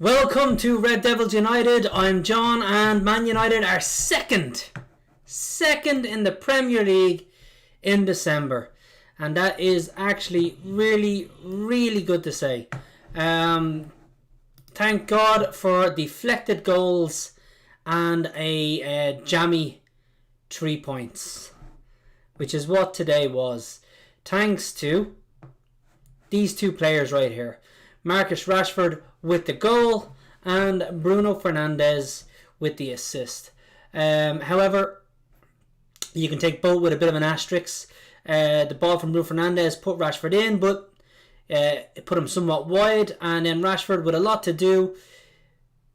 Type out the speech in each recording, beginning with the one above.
Welcome to Red Devils United. I'm John, and Man United are second in the Premier League in December, and that is actually really good to say. Thank God for deflected goals and a jammy 3 points, which is what today was, thanks to these two players right here. Marcus Rashford with the goal and Bruno Fernandes with the assist. However, you can take both with a bit of an asterisk. The ball from Bruno Fernandes put Rashford in, but it put him somewhat wide, and then Rashford, with a lot to do,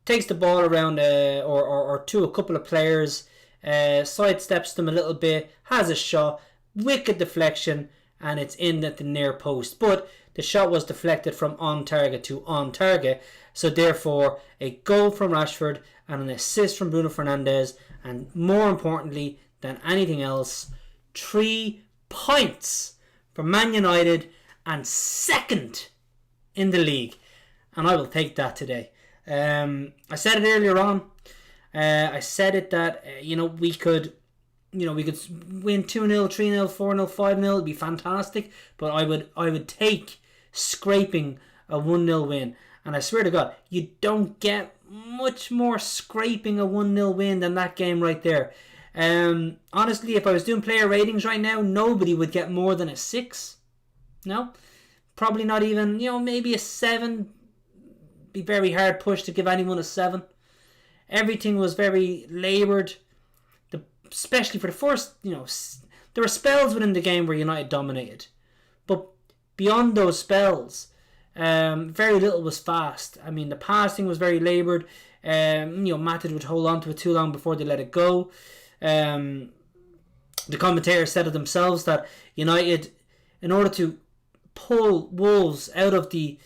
takes the ball around or to a couple of players, sidesteps them a little bit, has a shot, wicked deflection, and it's in at the near post. But the shot was deflected from on target to on target, so therefore a goal from Rashford and an assist from Bruno Fernandes, and more importantly than anything else, 3 points for Man United and second in the league, and I will take that today. I said it earlier on. I said it that we could win 2-0, 3-0, 4-0, 5-0. It'd be fantastic, but I would take scraping a 1-0 win. And I swear to God, you don't get much more scraping a 1-0 win than that game right there. Honestly, if I was doing player ratings right now, nobody would get more than a 6. No? Probably not even, maybe a 7. Be very hard push to give anyone a 7. Everything was very laboured. Especially for the first, there were spells within the game where United dominated. But beyond those spells, very little was fast. I mean, the passing was very laboured. Matic would hold on to it too long before they let it go. The commentators said it themselves that United, in order to pull Wolves out of the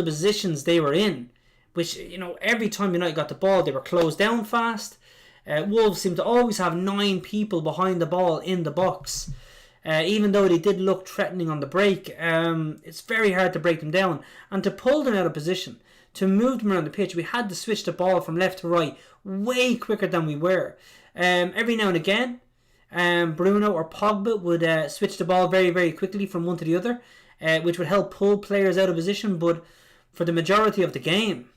positions they were in, which, every time United got the ball, they were closed down fast. Wolves seemed to always have 9 people behind the ball in the box. Even though they did look threatening on the break, it's very hard to break them down. And to pull them out of position, to move them around the pitch, we had to switch the ball from left to right way quicker than we were. Every now and again, Bruno or Pogba would switch the ball very quickly from one to the other, which would help pull players out of position. But for the majority of the game,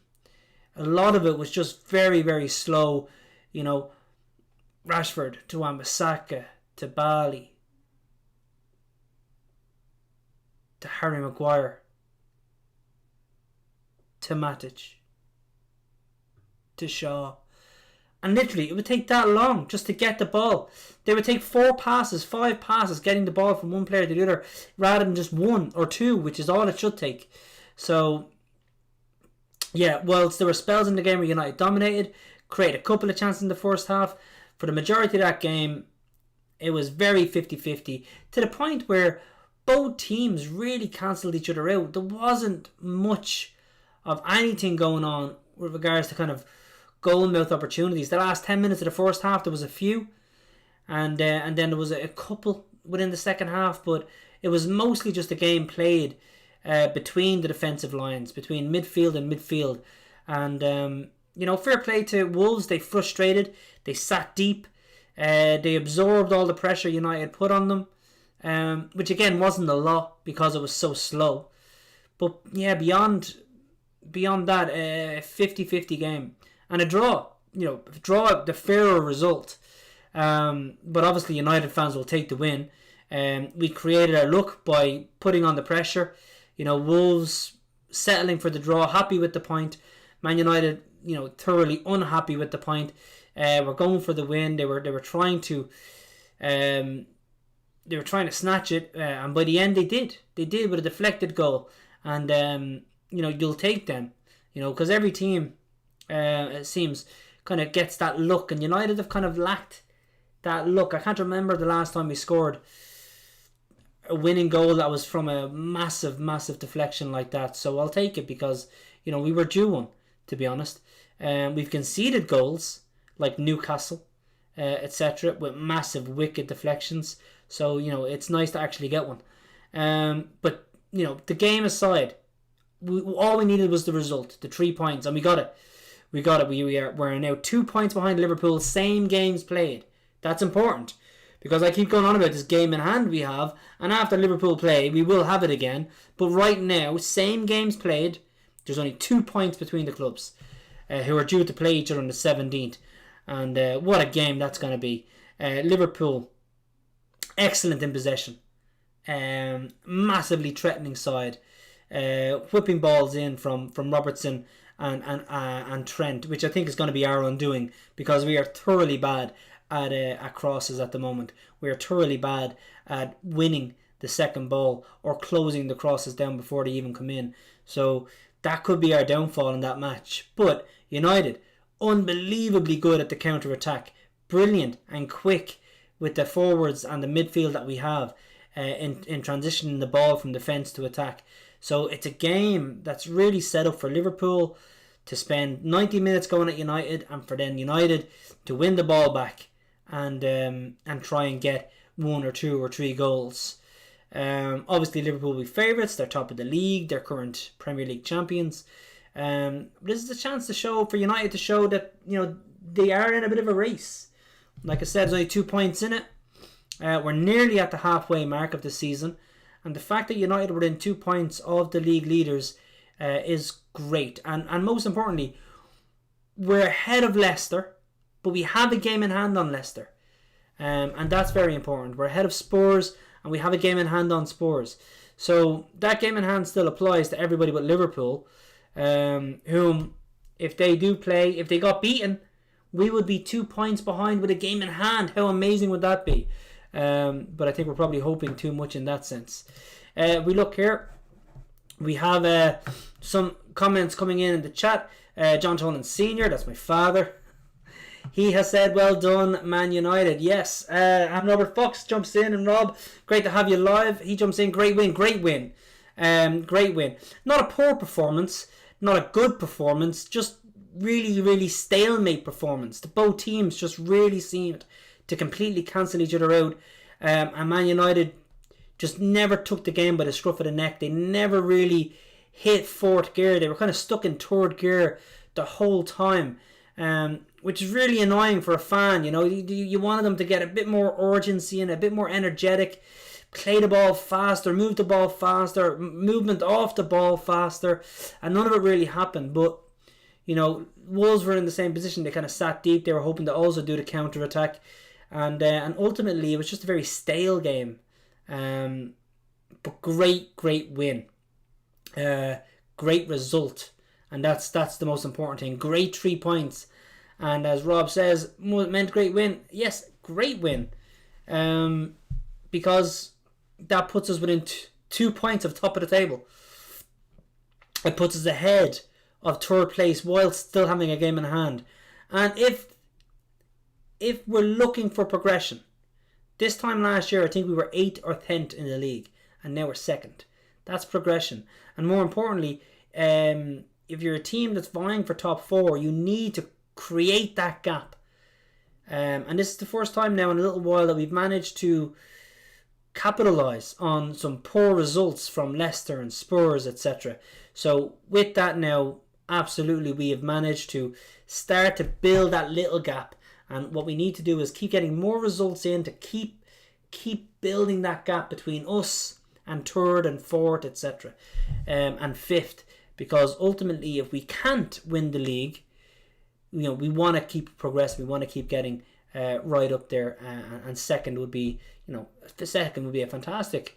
a lot of it was just very slow. Rashford to Wan-Bissaka to Bali to Harry Maguire to Matic to Shaw. And literally, it would take that long just to get the ball. They would take 4 passes, 5 passes, getting the ball from one player to the other, rather than just 1 or 2, which is all it should take. So, yeah, whilst there were spells in the game where United dominated, created a couple of chances in the first half, for the majority of that game, it was very 50-50, to the point where both teams really cancelled each other out. There wasn't much of anything going on with regards to kind of goal mouth opportunities. The last 10 minutes of the first half, there was a few, and then there was a couple within the second half, but it was mostly just a game played between the defensive lines, between midfield and midfield. And fair play to Wolves. They frustrated, they sat deep, they absorbed all the pressure United put on them, which again wasn't a lot because it was so slow. But yeah, beyond that, 50-50 game. And a draw, the fairer result. But obviously United fans will take the win. We created our look by putting on the pressure. Wolves settling for the draw, happy with the point. Man United, thoroughly unhappy with the point. We're going for the win. They were trying to snatch it, and by the end they did. They did with a deflected goal, and you'll take them. Because every team, it seems, kind of gets that look, and United have kind of lacked that look. I can't remember the last time we scored a winning goal that was from a massive deflection like that. So I'll take it, because we were due one, to be honest. We've conceded goals like Newcastle, etc., with massive wicked deflections. So it's nice to actually get one. But the game aside, all we needed was the result, the 3 points, and we got it. We're now 2 points behind Liverpool, same games played. That's important, because I keep going on about this game in hand we have, and after Liverpool play, we will have it again. But right now, same games played. There's only 2 points between the clubs, who are due to play each other on the 17th. And what a game that's going to be. Liverpool, excellent in possession. Massively threatening side. Whipping balls in from Robertson and Trent, which I think is going to be our undoing, because we are thoroughly bad at crosses at the moment. We are thoroughly bad at winning the second ball or closing the crosses down before they even come in. So that could be our downfall in that match. But United, unbelievably good at the counter-attack. Brilliant and quick with the forwards and the midfield that we have in transitioning the ball from defence to attack. So it's a game that's really set up for Liverpool to spend 90 minutes going at United, and for then United to win the ball back and try and get 1 or 2 or 3 goals. Obviously Liverpool will be favourites. They're top of the league. They're current Premier League champions. This is a chance to show for United to show that they are in a bit of a race. Like I said, there's only 2 points in it. We're nearly at the halfway mark of the season, and the fact that United were in 2 points of the league leaders is great. And most importantly, we're ahead of Leicester, but we have a game in hand on Leicester, and that's very important. We're ahead of Spurs, and we have a game in hand on Spurs. So that game in hand still applies to everybody but Liverpool, whom, if they do play, if they got beaten, we would be 2 points behind with a game in hand. How amazing would that be? But I think we're probably hoping too much in that sense. We look here. We have some comments coming in the chat. John Tolan Sr., that's my father. He has said, well done, Man United. Yes. And Robert Fox jumps in. And Rob, great to have you live. He jumps in. Great win. Great win. Great win. Not a poor performance. Not a good performance. Just really, really stalemate performance. The both teams just really seemed to completely cancel each other out. And Man United just never took the game by the scruff of the neck. They never really hit fourth gear. They were kind of stuck in third gear the whole time. Which is really annoying for a fan. You wanted them to get a bit more urgency and a bit more energetic, play the ball faster, move the ball faster, movement off the ball faster, and none of it really happened. But Wolves were in the same position. They kind of sat deep. They were hoping to also do the counter attack, and ultimately it was just a very stale game. But great win, great result, and that's the most important thing. Great 3 points. And as Rob says, meant great win. Yes, great win. Because that puts us within 2 points of top of the table. It puts us ahead of third place while still having a game in hand. And if we're looking for progression, this time last year I think we were 8th or 10th in the league, and now we're 2nd. That's progression. And more importantly, if you're a team that's vying for top 4, you need to create that gap, and this is the first time now in a little while that we've managed to capitalise on some poor results from Leicester and Spurs, etc. So with that now, absolutely we have managed to start to build that little gap, and what we need to do is keep getting more results in to keep building that gap between us and third and fourth, etc. And fifth, because ultimately if we can't win the league, we want to keep progressing. We want to keep getting right up there, and second would be, the second would be a fantastic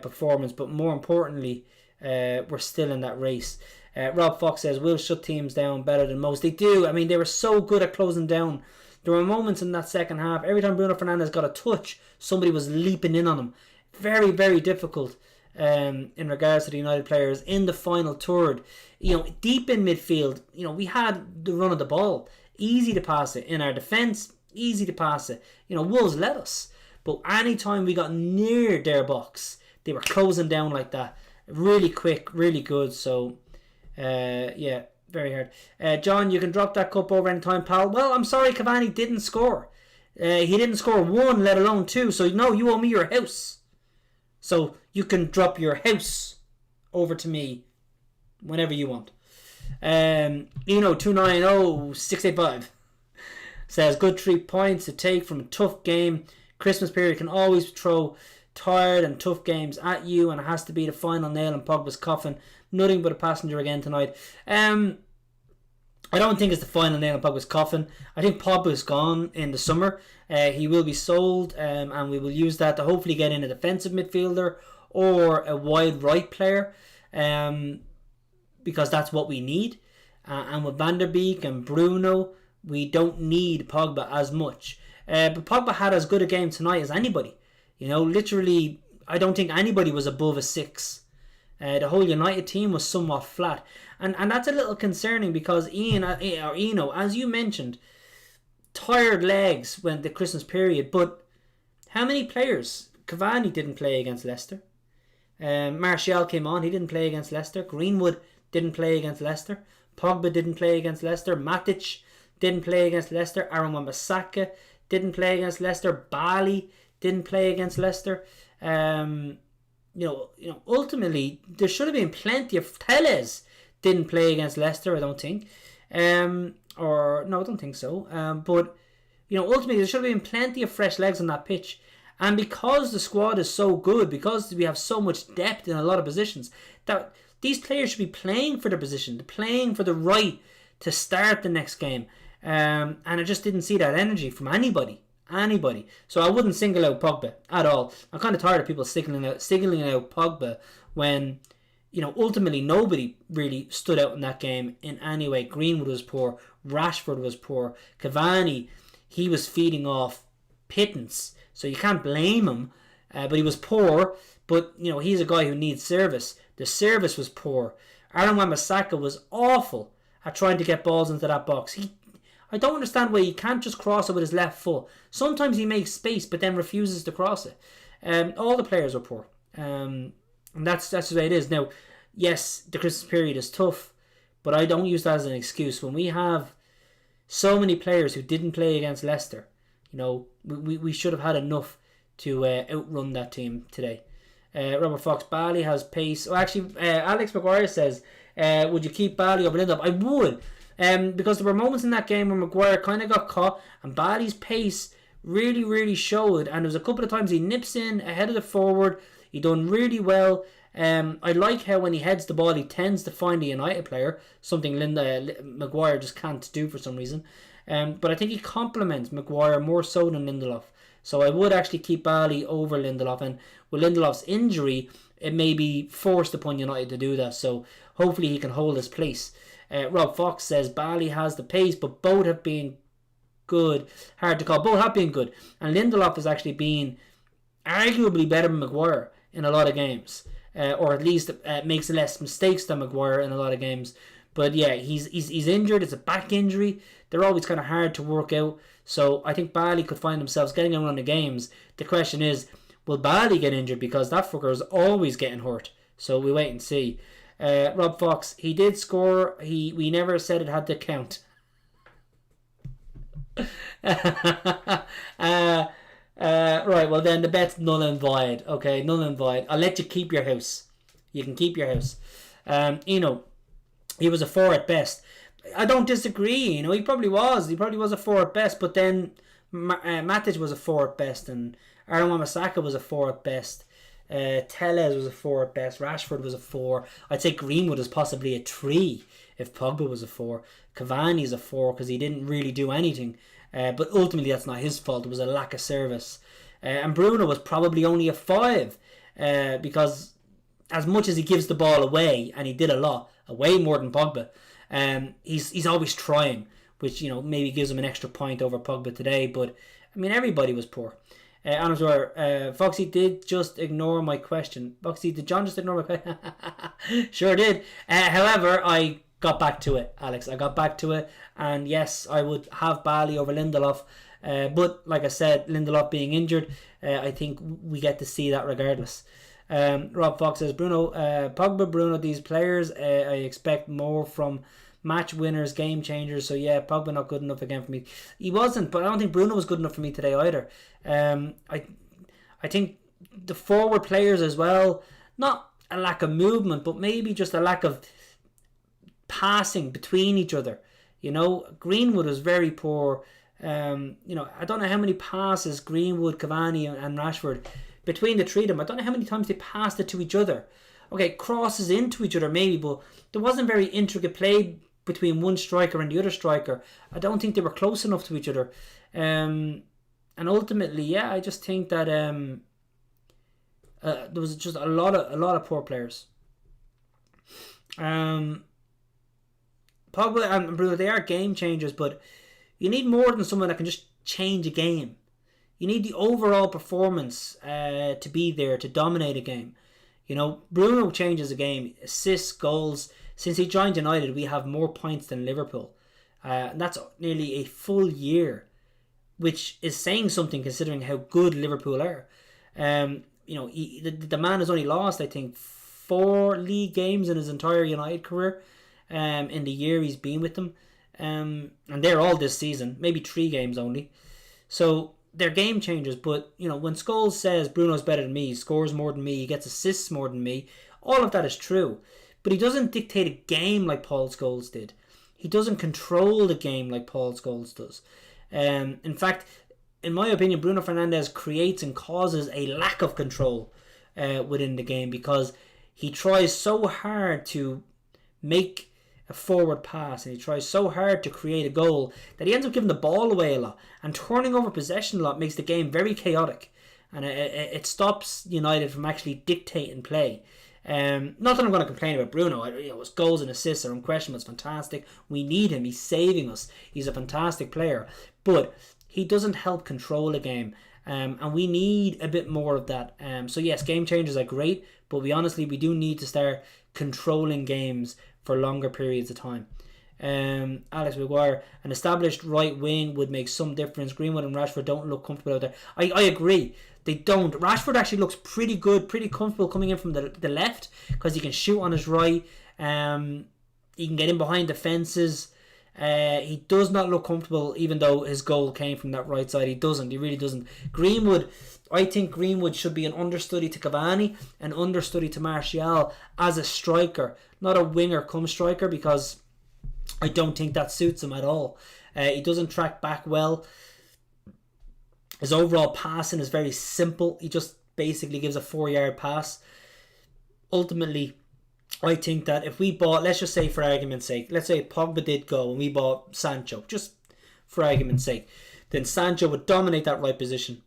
performance. But more importantly, we're still in that race. Rob Fox says, "We'll shut teams down better than most." They do. I mean, they were so good at closing down. There were moments in that second half. Every time Bruno Fernandes got a touch, somebody was leaping in on him. Very, very difficult. In regards to the United players in the final third, deep in midfield, we had the run of the ball, easy to pass it. In our defence, easy to pass it. Wolves let us, but anytime we got near their box, they were closing down like that, really quick, really good. So, very hard. John, you can drop that cup over any time, pal. Well, I'm sorry, Cavani didn't score. He didn't score 1, let alone 2. So no, you owe me your house. So you can drop your house over to me whenever you want. 290685 says good 3 points to take from a tough game. Christmas period can always throw tired and tough games at you, and it has to be the final nail in Pogba's coffin. Nothing but a passenger again tonight. I don't think it's the final nail in Pogba's coffin. I think Pogba's gone in the summer. He will be sold, and we will use that to hopefully get in a defensive midfielder or a wide right player, because that's what we need. And with Van der Beek and Bruno, we don't need Pogba as much. But Pogba had as good a game tonight as anybody. Literally, I don't think anybody was above a 6. The whole United team was somewhat flat. And that's a little concerning because Eno, as you mentioned, tired legs when the Christmas period. But how many players? Cavani didn't play against Leicester. Martial came on. He didn't play against Leicester. Greenwood didn't play against Leicester. Pogba didn't play against Leicester. Matic didn't play against Leicester. Aaron Wan-Bissaka didn't play against Leicester. Bali didn't play against Leicester. Ultimately, there should have been plenty of... Telles didn't play against Leicester, I don't think. I don't think so. But ultimately, there should have been plenty of fresh legs on that pitch. And because the squad is so good, because we have so much depth in a lot of positions, that these players should be playing for their position, playing for the right to start the next game. And I just didn't see that energy from anybody. So I wouldn't single out Pogba at all. I'm kind of tired of people singling out Pogba when, ultimately nobody really stood out in that game in any way. Greenwood was poor. Rashford was poor. Cavani, he was feeding off pittance. So you can't blame him. But he was poor. But, he's a guy who needs service. The service was poor. Aaron Wan-Bissaka was awful at trying to get balls into that box. I don't understand why he can't just cross it with his left foot. Sometimes he makes space but then refuses to cross it. All the players were poor. And that's the way it is. Now, yes, the Christmas period is tough, but I don't use that as an excuse. When we have so many players who didn't play against Leicester, we should have had enough to outrun that team today. Robert Fox, Bali has pace. Oh, actually, Alex McGuire says, would you keep Bali over Lindelof? I would. Because there were moments in that game where Maguire kind of got caught and Bali's pace really, really showed, and there was a couple of times he nips in ahead of the forward. He done really well. I like how when he heads the ball he tends to find the United player, something Maguire just can't do for some reason. But I think he complements Maguire more so than Lindelof. So I would actually keep Bali over Lindelof, and with Lindelof's injury it may be forced upon United to do that, so hopefully he can hold his place. Rob Fox says Bali has the pace, but both have been good. Hard to call. Both have been good. And Lindelof has actually been arguably better than Maguire in a lot of games. Or at least makes less mistakes than Maguire in a lot of games. But yeah, he's injured. It's a back injury. They're always kind of hard to work out. So I think Bali could find themselves getting around the games. The question is, will Bali get injured? Because that fucker is always getting hurt. So we wait and see. Rob Fox, he did score. We never said it had to count. Right, well then the bet's null and void. Okay, null and void. I'll let you keep your house. You can keep your house. He was a 4 at best. I don't disagree. He probably was. He probably was a 4 at best. But then Matic was a 4 at best, and Aaron Wan-Bissaka was a 4 at best. Telles was a 4 at best. Rashford was a 4. I'd say Greenwood is possibly a 3 if Pogba was a 4. Cavani's a 4 because he didn't really do anything. But ultimately that's not his fault. It was a lack of service. And Bruno was probably only a 5 because as much as he gives the ball away, and he did a lot, way more than Pogba, he's always trying, which maybe gives him an extra point over Pogba today. But I mean, everybody was poor. Foxy did just ignore my question. Foxy, did John just ignore my question? Sure did. However, I got back to it, Alex. I got back to it. And yes, I would have Bali over Lindelof. But like I said, Lindelof being injured, I think we get to see that regardless. Rob Fox says, Pogba, Bruno, these players, I expect more from match winners, game changers. So yeah, Pogba not good enough again for me. He wasn't, but I don't think Bruno was good enough for me today either. I think the forward players as well, not a lack of movement, but maybe just a lack of passing between each other. Greenwood was very poor. I don't know how many passes Greenwood, Cavani and Rashford, between the three of them, I don't know how many times they passed it to each other. Okay, crosses into each other maybe, but there wasn't very intricate play between one striker and the other striker. I don't think they were close enough to each other. And ultimately, I just think that there was just a lot of poor players. Pogba and Bruno, they are game changers, but you need more than someone that can just change a game. You need the overall performance to be there to dominate a game. Bruno changes a game, assists, goals. Since he joined United, we have more points than Liverpool. And that's nearly a full year, which is saying something considering how good Liverpool are. The man has only lost, I think, 4 league games in his entire United career in the year he's been with them. And they're all this season, maybe 3 games only. So they're game changers, but when Scholes says Bruno's better than me, he scores more than me, he gets assists more than me, all of that is true. But he doesn't dictate a game like Paul Scholes did. He doesn't control the game like Paul Scholes does. In fact, in my opinion, Bruno Fernandes creates and causes a lack of control within the game, because he tries so hard to make a forward pass and he tries so hard to create a goal that he ends up giving the ball away a lot, and turning over possession a lot makes the game very chaotic, and it stops United from actually dictating play. Not that I'm going to complain about Bruno. His goals and assists are unquestionable. It's fantastic. We need him. He's saving us. He's a fantastic player, but he doesn't help control a game, and we need a bit more of that. So yes, game changers are great, but we do need to start controlling games for longer periods of time. Alex McGuire, an established right wing would make some difference. Greenwood and Rashford don't look comfortable out there. I agree. They don't. Rashford actually looks pretty good, pretty comfortable coming in from the left, because he can shoot on his right. He can get in behind defences. He does not look comfortable, even though his goal came from that right side. He doesn't. He really doesn't. Greenwood, I think Greenwood should be an understudy to Cavani, an understudy to Martial as a striker, not a winger come striker, because I don't think that suits him at all. He doesn't track back well. His overall passing is very simple. He just basically gives a 4-yard pass. Ultimately, I think that if we bought, let's just say for argument's sake, let's say Pogba did go and we bought Sancho, just for argument's sake, then Sancho would dominate that right position.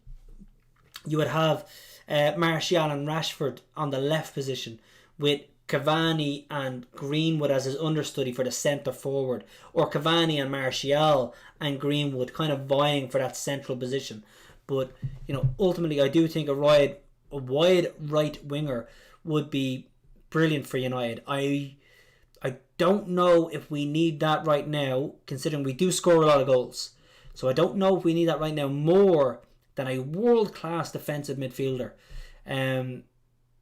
You would have Martial and Rashford on the left position, with Cavani and Greenwood as his understudy for the centre forward, or Cavani and Martial and Greenwood kind of vying for that central position. But ultimately, I do think a wide right winger would be brilliant for United. I don't know if we need that right now, considering we do score a lot of goals. So I don't know if we need that right now more than a world-class defensive midfielder.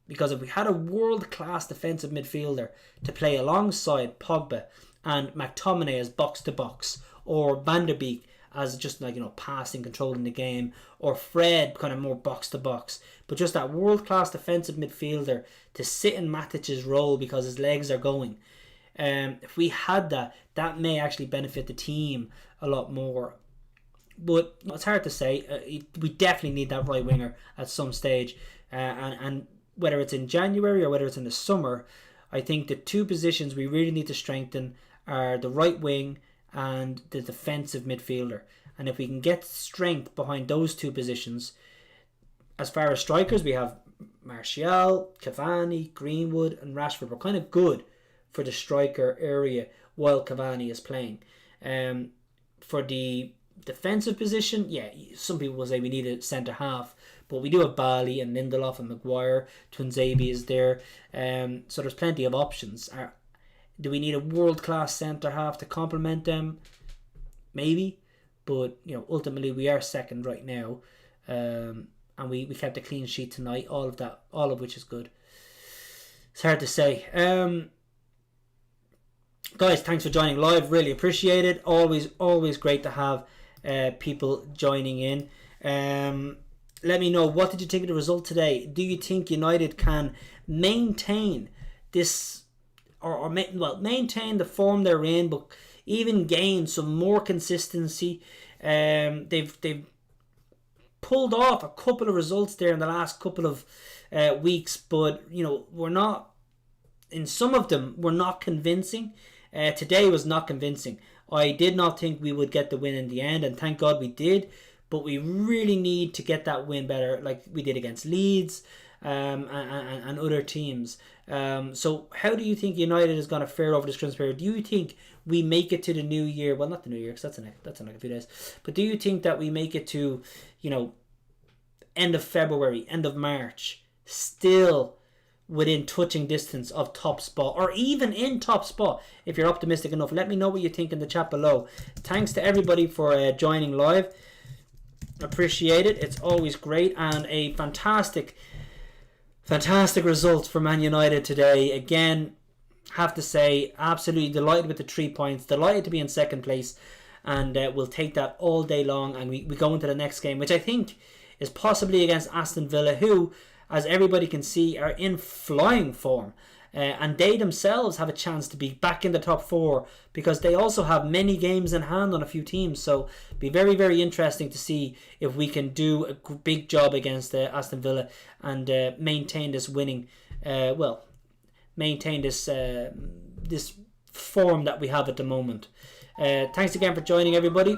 Because if we had a world-class defensive midfielder to play alongside Pogba and McTominay as box-to-box, or Van der Beek as just passing, controlling the game, or Fred kind of more box-to-box, but just that world-class defensive midfielder to sit in Matic's role because his legs are going. If we had that may actually benefit the team a lot more. But it's hard to say. We definitely need that right winger at some stage, and whether it's in January or whether it's in the summer, I think the 2 positions we really need to strengthen are the right wing and the defensive midfielder. And if we can get strength behind those 2 positions, as far as strikers, we have Martial, Cavani, Greenwood and Rashford. We're kind of good for the striker area while Cavani is playing. For the defensive position, some people will say we need a centre half, but we do have Bali and Lindelof and Maguire. Tuanzebe is there, so there's plenty of options. Do we need a world-class centre half to complement them? Maybe, but ultimately we are second right now, and we kept a clean sheet tonight. All of which is good. It's hard to say. Guys, thanks for joining live. Really appreciate it. Always great to have people joining in. Let me know, what did you think of the result today? Do you think United can maintain this maintain the form they're in, but even gain some more consistency. They've pulled off a couple of results there in the last couple of weeks, but we're not. In some of them, we're not convincing. Today was not convincing. I did not think we would get the win in the end, and thank God we did. But we really need to get that win better, like we did against Leeds and other teams. So how do you think United is going to fare over this Christmas period? Do you think we make it to the new year? Well, not the new year, because that's in like a few days. But do you think that we make it to, end of February, end of March, still within touching distance of top spot, or even in top spot? If you're optimistic enough, let me know what you think in the chat below. Thanks to everybody for joining live. Appreciate it. It's always great, and a fantastic result for Man United today. Again, have to say, absolutely delighted with the 3 points, delighted to be in second place, and we'll take that all day long. And we go into the next game, which I think is possibly against Aston Villa, who, as everybody can see, are in flying form. And they themselves have a chance to be back in the top 4, because they also have many games in hand on a few teams. So be very, very interesting to see if we can do a big job against Aston Villa and maintain this winning, maintain this this form that we have at the moment. Thanks again for joining, everybody.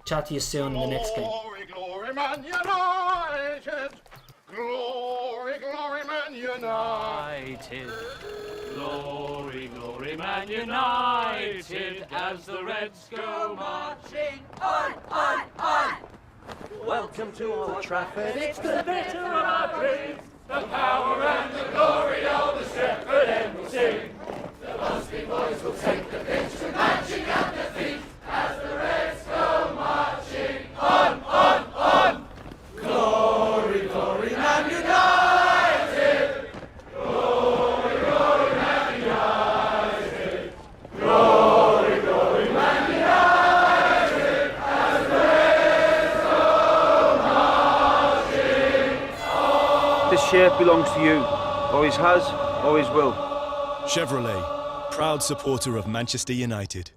Chat to you soon in the next game. Glory, glory, Man United! Glory, glory, Man United! Glory, glory, Man United, as the Reds go marching on, on, on. Welcome to Old Trafford. It's the better of our dreams, the power and the glory of the Shepherd End will sing. The Busby boys will take the pitch, marching at their feet, as the Reds go marching on, on, on. Glory, glory, Man United! Glory, glory, Man United! Glory, glory, Man United! As the Reds go marching on. This shirt belongs to you. Always has, always will. Chevrolet, proud supporter of Manchester United.